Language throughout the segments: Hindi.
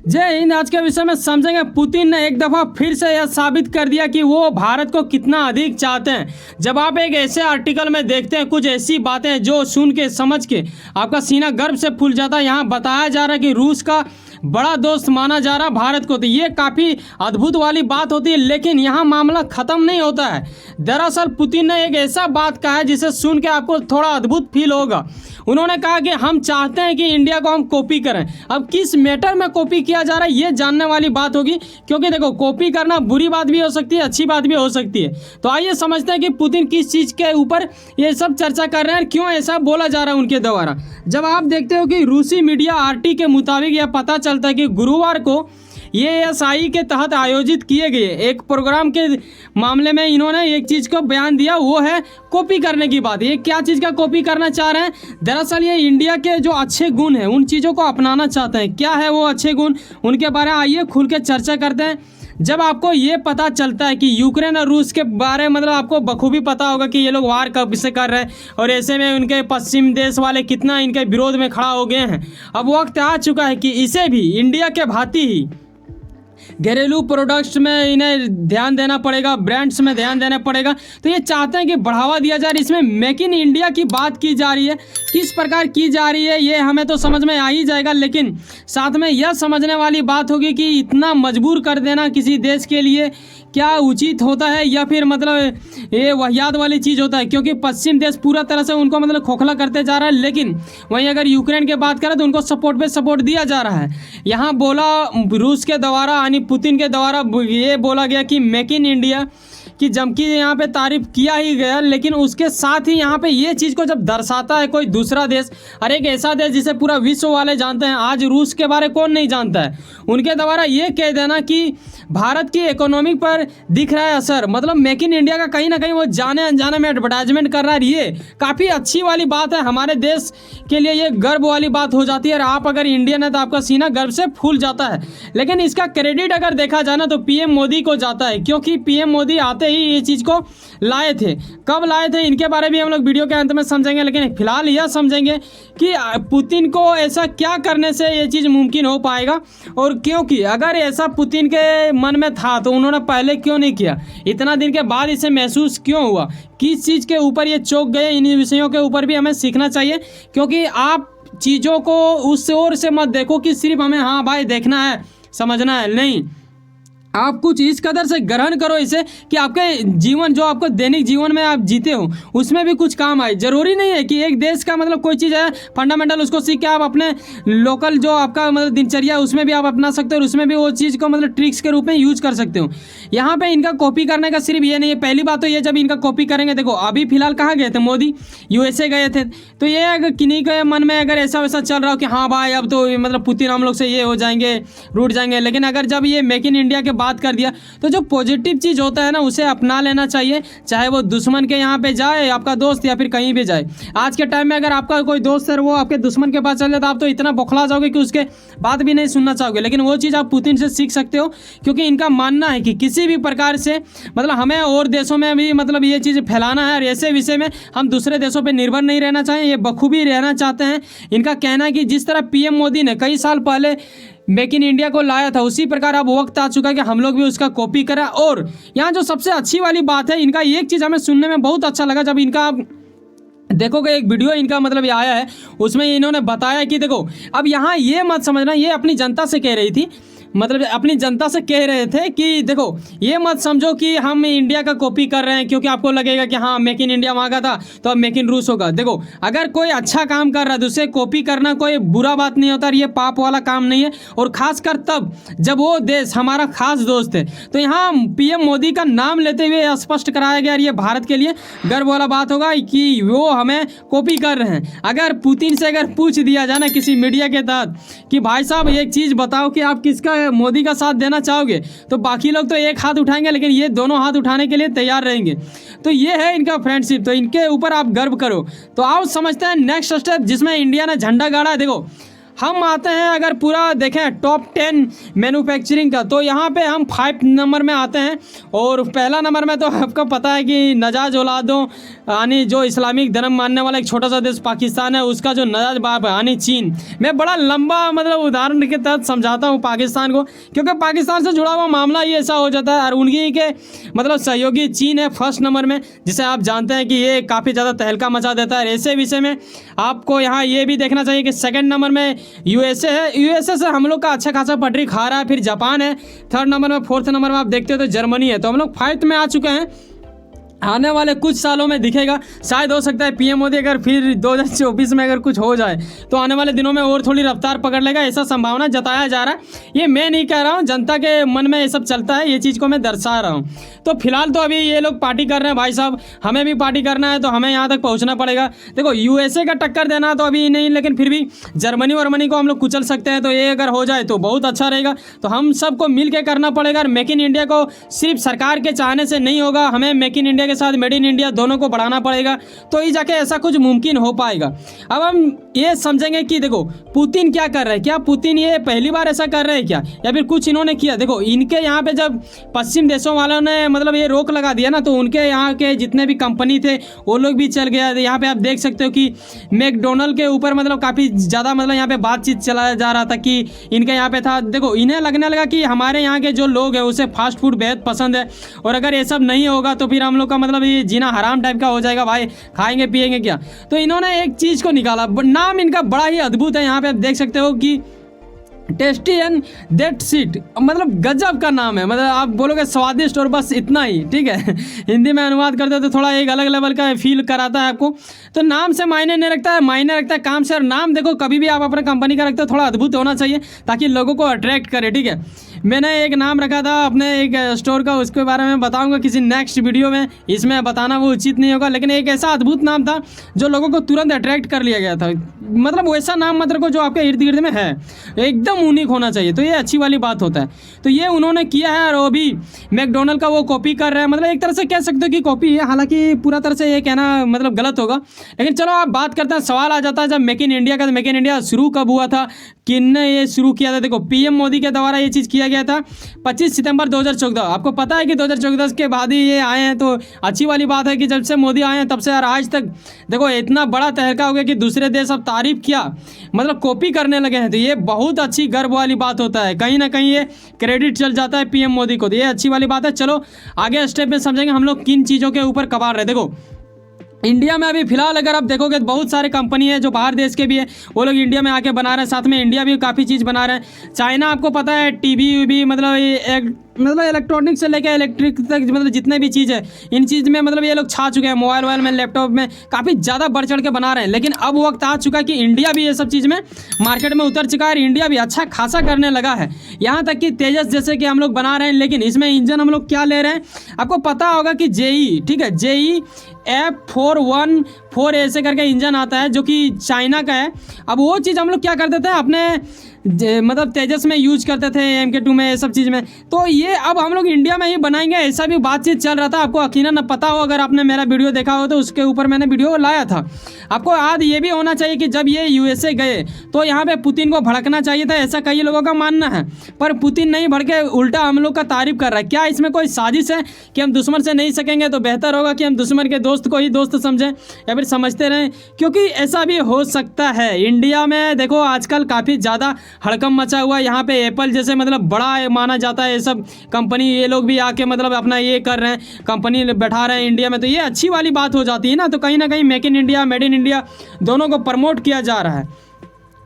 जय हिंद। आज के विषय में समझेंगे पुतिन ने एक दफ़ा फिर से यह साबित कर दिया कि वो भारत को कितना अधिक चाहते हैं। जब आप एक ऐसे आर्टिकल में देखते हैं कुछ ऐसी बातें जो सुन के समझ के आपका सीना गर्व से फूल जाता है। यहाँ बताया जा रहा है कि रूस का बड़ा दोस्त माना जा रहा भारत को, तो ये काफ़ी अद्भुत वाली बात होती है। लेकिन यहाँ मामला ख़त्म नहीं होता है। दरअसल पुतिन ने एक ऐसा बात कहा है जिसे सुन के आपको थोड़ा अद्भुत फील होगा। उन्होंने कहा कि हम चाहते हैं कि इंडिया को हम कॉपी करें। अब किस मैटर में कॉपी किया जा रहा है ये जानने वाली बात होगी, क्योंकि देखो कॉपी करना बुरी बात भी हो सकती है, अच्छी बात भी हो सकती है। तो आइए समझते हैं कि पुतिन किस चीज़ के ऊपर ये सब चर्चा कर रहे हैं, क्यों ऐसा बोला जा रहा है उनके द्वारा। जब आप देखते हो कि रूसी मीडिया आरटी के मुताबिक यह पता चलता है कि गुरुवार को ESI के तहत आयोजित किए गए एक प्रोग्राम के मामले में इन्होंने एक चीज़ को बयान दिया, वो है कॉपी करने की बात। ये क्या चीज़ का कॉपी करना चाह रहे हैं? दरअसल ये इंडिया के जो अच्छे गुण हैं उन चीज़ों को अपनाना चाहते हैं। क्या है वो अच्छे गुण, उनके बारे में आइए खुल के चर्चा करते हैं। जब आपको ये पता चलता है कि यूक्रेन और रूस के बारे में आपको बखूबी पता होगा कि ये लोग वार कब से कर रहे हैं और ऐसे में उनके पश्चिम देश वाले कितना इनके विरोध में खड़ा हो गए हैं। अब वक्त आ चुका है कि इसे भी इंडिया के भांति ही घरेलू प्रोडक्ट्स में इन्हें ध्यान देना पड़ेगा, ब्रांड्स में ध्यान देना पड़ेगा। तो ये चाहते हैं कि बढ़ावा दिया जा रहा है। इसमें मेक इन इंडिया की बात की जा रही है, किस प्रकार की जा रही है ये हमें तो समझ में आ ही जाएगा। लेकिन साथ में यह समझने वाली बात होगी कि इतना मजबूर कर देना किसी देश के लिए क्या उचित होता है, या फिर ये वाहियात वाली चीज़ होता है। क्योंकि पश्चिम देश पूरा तरह से उनको खोखला करते जा रहा है। लेकिन वहीं अगर यूक्रेन की बात करें तो उनको सपोर्ट पे सपोर्ट दिया जा रहा है। यहाँ बोला रूस के द्वारा यानी पुतिन के द्वारा ये बोला गया कि मेक इन इंडिया कि जबकि यहाँ पे तारीफ किया ही गया, लेकिन उसके साथ ही यहाँ पे ये चीज़ को जब दर्शाता है कोई दूसरा देश और एक ऐसा देश जिसे पूरा विश्व वाले जानते हैं, आज रूस के बारे कौन नहीं जानता है, उनके द्वारा ये कह देना कि भारत की इकोनॉमी पर दिख रहा है असर, मतलब मेक इन इंडिया का कहीं ना कहीं वो जाने अनजाने में एडवर्टाइजमेंट कर रहा है। ये काफ़ी अच्छी वाली बात है, हमारे देश के लिए ये गर्व वाली बात हो जाती है। और आप अगर इंडियन है तो आपका सीना गर्व से फूल जाता है। लेकिन इसका क्रेडिट अगर देखा जाए ना तो PM मोदी को जाता है, क्योंकि PM मोदी आते ही ये चीज़ को लाए थे। कब लाए थे इनके बारे में हम लोग वीडियो के अंत में समझेंगे। लेकिन फिलहाल यह समझेंगे कि पुतिन को ऐसा क्या करने से ये चीज़ मुमकिन हो पाएगा, और क्योंकि अगर ऐसा पुतिन के मन में था तो उन्होंने पहले क्यों नहीं किया, इतना दिन के बाद इसे महसूस क्यों हुआ, किस चीज़ के ऊपर ये चौंक गए। इन विषयों के ऊपर भी हमें सीखना चाहिए, क्योंकि आप चीज़ों को उस ओर से मत देखो कि सिर्फ हमें हाँ भाई देखना है समझना है, नहीं, आप कुछ इस कदर से ग्रहण करो इसे कि आपके जीवन जो आपको दैनिक जीवन में आप जीते हो उसमें भी कुछ काम आए। जरूरी नहीं है कि एक देश का कोई चीज़ है फंडामेंटल उसको सीख के आप अपने लोकल जो आपका दिनचर्या उसमें भी आप अपना सकते हो और उसमें भी वो चीज़ को ट्रिक्स के रूप में यूज कर सकते हो। यहाँ पे इनका कॉपी करने का सिर्फ ये नहीं है। पहली बात तो ये जब इनका कॉपी करेंगे, देखो अभी फिलहाल कहाँ गए थे मोदी, USA गए थे। तो ये अगर किन्हीं के मन में अगर ऐसा वैसा चल रहा हो कि हाँ भाई अब तो पुतिन हम लोग से ये हो जाएंगे, रूठ जाएंगे, लेकिन अगर जब ये मेक इन इंडिया के बात कर दिया तो जो पॉजिटिव चीज़ होता है ना उसे अपना लेना चाहिए, चाहे वो दुश्मन के यहाँ पे जाए आपका दोस्त या फिर कहीं भी जाए। आज के टाइम में अगर आपका कोई दोस्त है वो आपके दुश्मन के पास चल जाए तो आप तो इतना बौखला जाओगे कि उसके बात भी नहीं सुनना चाहोगे। लेकिन वो चीज़ आप पुतिन से सीख सकते हो, क्योंकि इनका मानना है कि किसी भी प्रकार से हमें और देशों में भी ये चीज़ फैलाना है और ऐसे विषय में हम दूसरे देशों पर निर्भर नहीं रहना चाहिए, ये बखूबी रहना चाहते हैं। इनका कहना है कि जिस तरह PM मोदी ने कई साल पहले मेक इन इंडिया को लाया था, उसी प्रकार अब वक्त आ चुका है कि हम लोग भी उसका कॉपी करें। और यहाँ जो सबसे अच्छी वाली बात है, इनका एक चीज़ हमें सुनने में बहुत अच्छा लगा। जब इनका देखोगे एक वीडियो इनका ये आया है, उसमें इन्होंने बताया कि देखो अब यहाँ ये मत समझना, ये अपनी जनता से कह रही थी, अपनी जनता से कह रहे थे कि देखो ये मत समझो कि हम इंडिया का कॉपी कर रहे हैं, क्योंकि आपको लगेगा कि हाँ मेक इन इंडिया मांगा था तो अब मेक इन रूस होगा। देखो अगर कोई अच्छा काम कर रहा है तो उसे कॉपी करना कोई बुरा बात नहीं होता, ये पाप वाला काम नहीं है। और खासकर तब जब वो देश हमारा खास दोस्त है। तो यहाँ PM मोदी का नाम लेते हुए स्पष्ट कराया गया, ये भारत के लिए गर्व वाला बात होगा कि वो हमें कॉपी कर रहे हैं। अगर पुतिन से अगर पूछ दिया जाए ना किसी मीडिया के तहत कि भाई साहब एक चीज़ बताओ कि आप किसका मोदी का साथ देना चाहोगे, तो बाकी लोग तो एक हाथ उठाएंगे, लेकिन ये दोनों हाथ उठाने के लिए तैयार रहेंगे। तो ये है इनका फ्रेंडशिप, तो इनके ऊपर आप गर्व करो। तो आओ समझते हैं नेक्स्ट स्टेप जिसमें इंडिया ने झंडा गाड़ा है। देखो हम आते हैं अगर पूरा देखें टॉप 10 मैन्युफैक्चरिंग का, तो यहाँ पे हम 5 नंबर में आते हैं। और पहला नंबर में तो आपको पता है कि नजाज औलादों यानी जो इस्लामिक धर्म मानने वाला एक छोटा सा देश पाकिस्तान है, उसका जो नजाज बाप है यानी चीन। मैं बड़ा लंबा मतलब उदाहरण के तहत समझाता हूँ पाकिस्तान को, क्योंकि पाकिस्तान से जुड़ा हुआ मामला ही ऐसा हो जाता है। और उनकी के मतलब सहयोगी चीन है फर्स्ट नंबर में, जिसे आप जानते हैं कि ये काफ़ी ज़्यादा तहलका मचा देता है। ऐसे विषय में आपको यहाँ ये भी देखना चाहिए कि सेकंड नंबर में यूएसए है। यूएसए से हम लोग का अच्छा खासा पटरी खा रहा है। फिर जापान है थर्ड नंबर में। फोर्थ नंबर में आप देखते हो तो जर्मनी है। तो हम लोग 5th में आ चुके हैं। आने वाले कुछ सालों में दिखेगा, शायद हो सकता है पीएम मोदी अगर फिर 2024 में अगर कुछ हो जाए तो आने वाले दिनों में और थोड़ी रफ्तार पकड़ लेगा, ऐसा संभावना जताया जा रहा है। ये मैं नहीं कह रहा हूँ, जनता के मन में ये सब चलता है, ये चीज़ को मैं दर्शा रहा हूँ। तो फिलहाल तो अभी ये लोग पार्टी कर रहे हैं भाई साहब, हमें भी पार्टी करना है तो हमें यहाँ तक पहुँचना पड़ेगा। देखो यूएसए का टक्कर देना तो अभी नहीं, लेकिन फिर भी जर्मनी वर्मनी को हम लोग कुचल सकते हैं। तो ये अगर हो जाए तो बहुत अच्छा रहेगा। तो हम सबको मिल के करना पड़ेगा। और मेक इन इंडिया को सिर्फ सरकार के चाहने से नहीं होगा, हमें मेक इन इंडिया के साथ मेड इन इंडिया दोनों को बढ़ाना पड़ेगा, तो ही जाके ऐसा कुछ मुमकिन हो पाएगा। अब हम ये समझेंगे कि देखो पुतिन क्या कर रहे हैं, क्या पुतिन ये पहली बार ऐसा कर रहे हैं क्या, या फिर कुछ इन्होंने किया। देखो इनके यहाँ पे जब पश्चिम देशों वालों ने मतलब ये रोक लगा दिया ना, तो उनके यहाँ के जितने भी कंपनी थे वो लोग भी चल गया। यहाँ पे आप देख सकते हो कि मैकडोनल्ड के ऊपर मतलब काफ़ी ज़्यादा मतलब यहाँ पे बातचीत चलाया जा रहा था कि इनके यहाँ पे था। देखो इन्हें लगने लगा कि हमारे यहाँ के जो लोग हैं उसे फास्ट फूड बेहद पसंद है, और अगर ये सब नहीं होगा तो फिर हम लोग का मतलब ये जीना हराम टाइप का हो जाएगा भाई, खाएंगे पिएंगे क्या। तो इन्होंने एक चीज़ को निकाला, नाम इनका बड़ा ही अद्भुत है। यहाँ पे आप देख सकते हो कि टेस्टी एंड दैट सीट, मतलब गजब का नाम है। मतलब आप बोलोगे स्वादिष्ट और बस इतना ही, ठीक है। हिंदी में अनुवाद करते हो तो थोड़ा एक अलग लेवल का फील कराता है आपको। तो नाम से मायने नहीं रखता है, मायने रखता है काम से। और नाम देखो कभी भी आप अपने कंपनी का रखते हो थोड़ा अद्भुत होना चाहिए ताकि लोगों को अट्रैक्ट करे, ठीक है। मैंने एक नाम रखा था अपने एक स्टोर का, उसके बारे में बताऊंगा किसी नेक्स्ट वीडियो में, इसमें बताना वो उचित नहीं होगा। लेकिन एक ऐसा अद्भुत नाम था जो लोगों को तुरंत अट्रैक्ट कर लिया गया था। मतलब वैसा नाम मतलब को जो आपके इर्द गिर्द में है एकदम यूनिक होना चाहिए, तो ये अच्छी वाली बात होता है। तो ये उन्होंने किया है, और वो भी मैकडोनल्ड का वो कॉपी कर रहे हैं। मतलब एक तरह से कह सकते हो कि कॉपी है, हालांकि पूरा तरह से ये कहना मतलब गलत होगा। लेकिन चलो आप बात करते हैं, सवाल आ जाता है जब मेक इन इंडिया का, तो मेक इन इंडिया शुरू कब हुआ था, किसने ये शुरू किया था। देखो पीएम मोदी के द्वारा ये चीज़ किया गया था 25 सितंबर 2014। आपको पता है कि 2014 के बाद ही ये आए हैं, तो अच्छी वाली बात है कि जब से मोदी आए हैं तब से यार आज तक देखो इतना बड़ा तहलका हो गया कि दूसरे देश अब तारीफ किया मतलब कॉपी करने लगे हैं। तो ये बहुत अच्छी गर्व वाली बात होता है, कहीं ना कहीं ये क्रेडिट चल जाता है पीएम मोदी को, तो ये अच्छी वाली बात है। चलो आगे स्टेप में समझेंगे हम लोग किन चीज़ों के ऊपर कबाड़ रहे। देखो इंडिया में अभी फिलहाल अगर आप देखोगे तो बहुत सारे कंपनी है जो बाहर देश के भी है, वो लोग इंडिया में आके बना रहे हैं। साथ में इंडिया भी काफ़ी चीज़ बना रहे हैं। चाइना आपको पता है टीवी भी मतलब इलेक्ट्रॉनिक से लेकर इलेक्ट्रिक तक मतलब जितने भी चीज़ है इन चीज़ में मतलब ये लोग छा चुके हैं। मोबाइल में लैपटॉप में काफ़ी ज़्यादा बढ़ चढ़ के बना रहे हैं। लेकिन अब वक्त आ चुका है कि इंडिया भी ये सब चीज़ में मार्केट में उतर चुका है, और इंडिया भी अच्छा खासा करने लगा है। यहाँ तक कि तेजस जैसे कि हम लोग बना रहे हैं, लेकिन इसमें इंजन हम लोग क्या ले रहे हैं आपको पता होगा कि जेई, ठीक है, जेई F414 ऐसे करके इंजन आता है जो कि चाइना का है। अब वो चीज़ हम लोग क्या करते थे अपने मतलब तेजस में यूज करते थे, MK2 में, ये सब चीज़ में। तो ये अब हम लोग इंडिया में ही बनाएंगे, ऐसा भी बातचीत चल रहा था। आपको यकीनन पता हो, अगर आपने मेरा वीडियो देखा हो तो उसके ऊपर मैंने वीडियो लाया था। आपको याद ये भी होना चाहिए कि जब ये यूएसए गए तो यहाँ पे पुतिन को भड़कना चाहिए था, ऐसा कई लोगों का मानना है। पर पुतिन नहीं भड़के, उल्टा हम लोग का तारीफ कर रहा है। क्या इसमें कोई साजिश है कि हम दुश्मन से नहीं सकेंगे, तो बेहतर होगा कि हम दुश्मन के दोस्त को ही दोस्त समझें या फिर समझते रहें, क्योंकि ऐसा भी हो सकता है। इंडिया में देखो आजकल काफ़ी ज़्यादा हड़कम मचा हुआ है। यहाँ पे एप्पल जैसे मतलब बड़ा माना जाता है ये सब कंपनी, ये लोग भी आके मतलब अपना ये कर रहे हैं, कंपनी बैठा रहे हैं इंडिया में। तो ये अच्छी वाली बात हो जाती है ना। तो कहीं ना कहीं make in India, made in India दोनों को प्रमोट किया जा रहा है।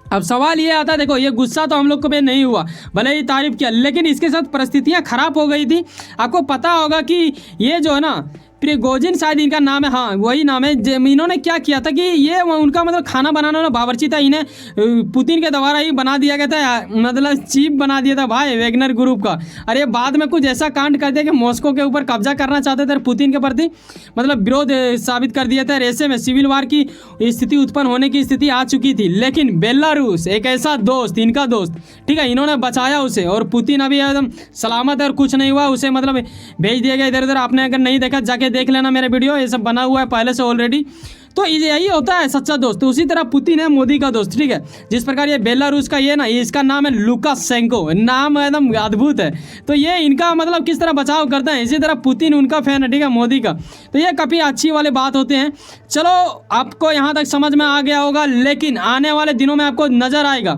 अब सवाल ये आता है, देखो ये गुस्सा तो हम लोग को भी नहीं हुआ, भले ही तारीफ किया, लेकिन इसके साथ परिस्थितियाँ खराब हो गई थी। आपको पता होगा कि ये जो है ना प्रिगोजिन, शायद इनका नाम है, हाँ वही नाम है। इन्होंने क्या किया था कि ये उनका मतलब खाना बनाने वाला बावर्ची था, इन्हें पुतिन के द्वारा ही बना दिया गया था, मतलब चीफ बना दिया था भाई वेगनर ग्रुप का। अरे बाद में कुछ ऐसा कांड कर दिया कि मॉस्को के ऊपर कब्जा करना चाहते थे, पुतिन के प्रति मतलब विरोध साबित कर दिया था। ऐसे में सिविल वार की स्थिति उत्पन्न होने की स्थिति आ चुकी थी। लेकिन बेलारूस एक ऐसा दोस्त, इनका दोस्त, ठीक है, इन्होंने बचाया उसे, और पुतिन अभी एकदम सलामत है और कुछ नहीं हुआ। उसे मतलब भेज दिया गया इधर उधर। आपने अगर नहीं देखा जाके देख लेना मेरा वीडियो, ये सब बना हुआ है पहले से ऑलरेडी। तो यही होता है सच्चा दोस्त। तो उसी तरह पुतिन है मोदी का दोस्त, ठीक है। जिस प्रकार ये बेलारूस का ये ना, इसका नाम है लुकाशेंको, नाम एकदम अद्भुत है। तो ये इनका मतलब किस तरह बचाव करते हैं, इसी तरह पुतिन उनका फैन है, ठीक है, मोदी का। तो ये काफ़ी अच्छी वाली बात होते हैं। चलो आपको यहाँ तक समझ में आ गया होगा, लेकिन आने वाले दिनों में आपको नज़र आएगा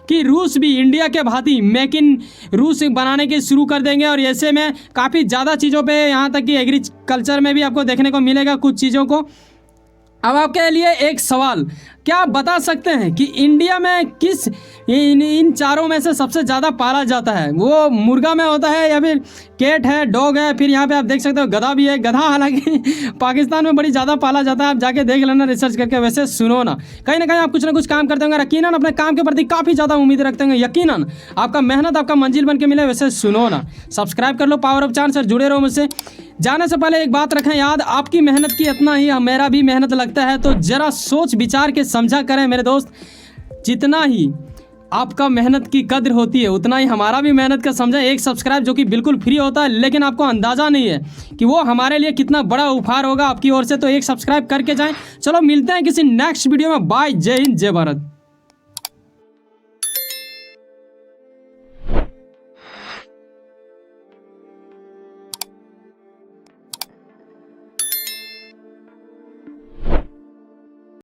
कि रूस भी इंडिया के भांति मेक इन रूस बनाने के शुरू कर देंगे। और ऐसे में काफ़ी ज़्यादा चीज़ों पे, यहाँ तक कि एग्रीकल्चर में भी आपको देखने को मिलेगा कुछ चीज़ों को। अब आपके लिए एक सवाल, क्या आप बता सकते हैं कि इंडिया में किस इन चारों में से सबसे ज़्यादा पाला जाता है? वो मुर्गा में होता है या फिर कैट है, डॉग है, फिर यहाँ पे आप देख सकते हो गधा भी है। गधा हालांकि पाकिस्तान में बड़ी ज़्यादा पाला जाता है, आप जाके देख लेना रिसर्च करके। वैसे सुनो ना कहीं आप कुछ ना कुछ काम करते होंगे, यकीनन अपने काम के प्रति काफ़ी ज़्यादा उम्मीद रखते होंगे, यकीनन आपका मेहनत आपका मंजिल बन के मिले। वैसे सुनो ना, सब्सक्राइब कर लो पावर ऑफ चांस और जुड़े रहो मुझसे। जाने से पहले एक बात रखें याद, आपकी मेहनत की इतना ही मेरा भी मेहनत लगता है, तो ज़रा सोच विचार के समझा करें मेरे दोस्त। जितना ही आपका मेहनत की कद्र होती है उतना ही हमारा भी मेहनत का समझा। एक सब्सक्राइब जो कि बिल्कुल फ्री होता है, लेकिन आपको अंदाज़ा नहीं है कि वो हमारे लिए कितना बड़ा उपहार होगा आपकी ओर से। तो एक सब्सक्राइब करके जाएं। चलो मिलते हैं किसी नेक्स्ट वीडियो में। बाय, जय हिंद, जय भारत।